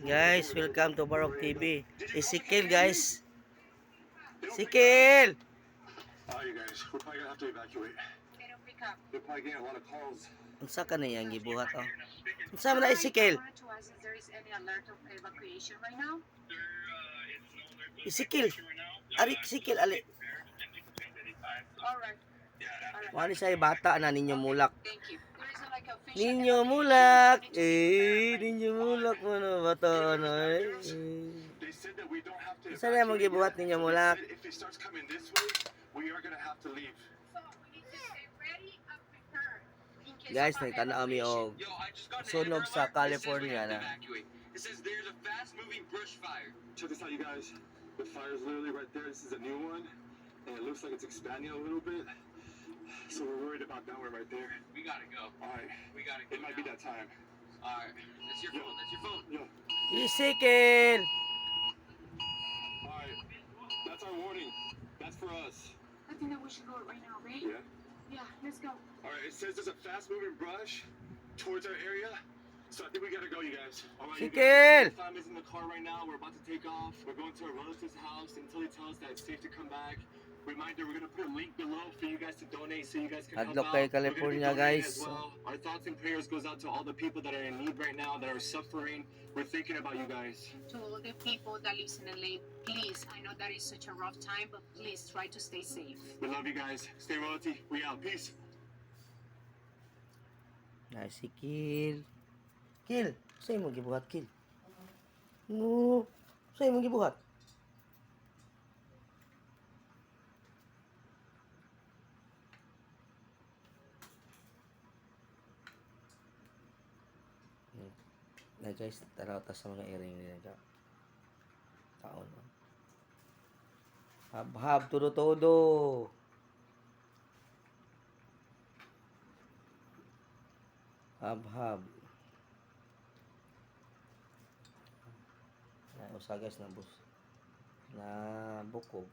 Guys, welcome to Barok TV. Ezekiel, guys. Ezekiel! You guys, we're probably gonna have to evacuate. They don't pick up. They're probably getting a lot of calls. Unsa ka na yang gibuhat oh? Unsa man na Ezekiel? To us if there is any alert of evacuation right now. Ezekiel. Ari Ezekiel ali. Alright. Wani say bata na ninyo mulak. Thank you. There is like a official Ninyo mulak. Ninyo mulak mo na bata na eh. They said that we don't have to Unsa na mo gibuhat ninyo mulak? If it starts coming this way, we are gonna have to leave. So we need to stay ready and prepared. Guys, nagtanaw mi og sunog sa California na. It says there's a fast-moving brush fire. Check this out, you guys. The fire is literally right there. This is a new one, and it looks like it's expanding a little bit. So we're worried about that one right there. We gotta go. All right, We gotta go. it might be that time. All right. That's your phone. That's your phone. Yo, Ezekiel! all right, that's our warning. That's for us. I think that we should go right now, right? Yeah. Yeah, let's go. All right, it says there's a fast-moving brush towards our area. So I think we gotta go, you guys. All right, you Ezekiel! guys. Family's in the car right now. We're about to take off. We're going to our relative's house until he tells us that it's safe to come back. Reminder, we're gonna put a link below for you guys to donate so you guys can help Adlok out. kay We're gonna be California, donating guys. as well. Our thoughts and prayers goes out to all the people that are in need right now, that are suffering. We're thinking about you guys. To all the people that listen and late, please, I know that is such a rough time, but please try to stay safe. We love you guys. Stay royalty. We out. Peace. Na si Kil. Kil, sa'yo mo gibuhat, Kil. No, sa'yo mo gibuhat. Na guys, taraw ta sa mga iring nila. Taon. Hab-hab, todo-todo. Hab-hab. Na usagas na bus. Na bukog.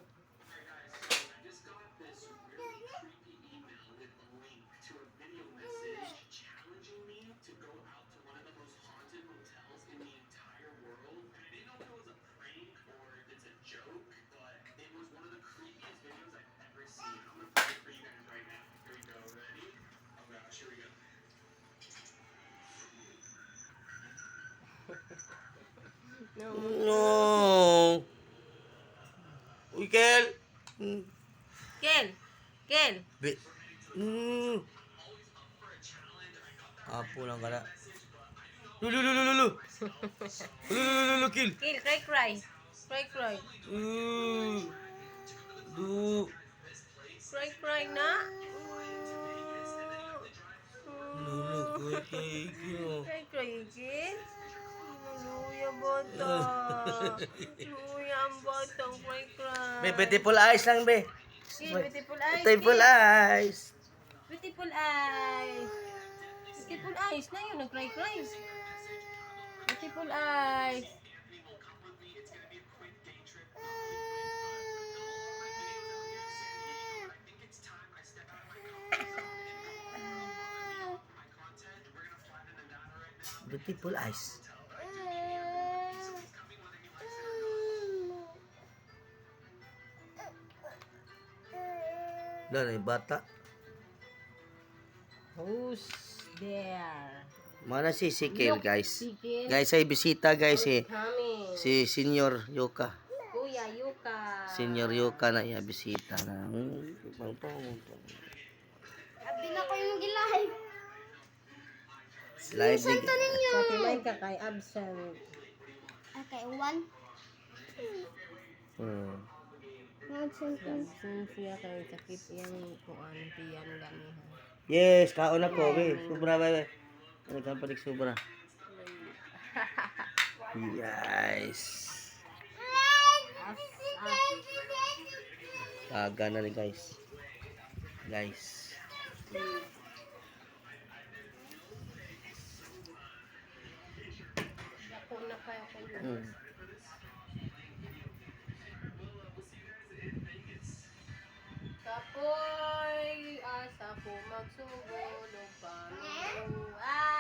I just got this really creepy email with a link to a video message challenging me to go out to one of the most haunted motels in the entire world. And I didn't know if it was a prank or if it's a joke, but it was one of the creepiest videos I've ever seen. I'm gonna play it for you guys right now. Here we go. Ready? Oh gosh, here we go. No. Uy, Kel. Ken! Ken! Be. Apo lang ka na. Lulu, Kel. Ken, cry, cry. Cry, cry. Du. Cry, cry na. Lulu, Kel. Cry, cry, Ken. Luya, bata. Luya, ang batang cry, cry. Be, beautiful eyes lang, be. Ken, beautiful eyes. Beautiful Ken. eyes. Beautiful eyes. Beautiful eyes na yun, nag-cry, cry. Beautiful eyes. Beautiful eyes. Wala na yung bata. Who's there? Mana si Ezekiel, guys. Ezekiel. Guys, ay bisita, guys, Coming. si Senior Yuka. Kuya Yuka. Senior Yuka na iya bisita na. Abi na ko yung live. Live ni Sa timay ka kay absent. Okay, one. Absent siya kay sakit yung kuan tiyan ganihan. Yes, kaon ako, be. Sobra ba, be. Ano ka panik sobra? Yes. Aga na ni guys. Guys. Okay. Hmm. Kapoy, asa ko magsugod o panuan.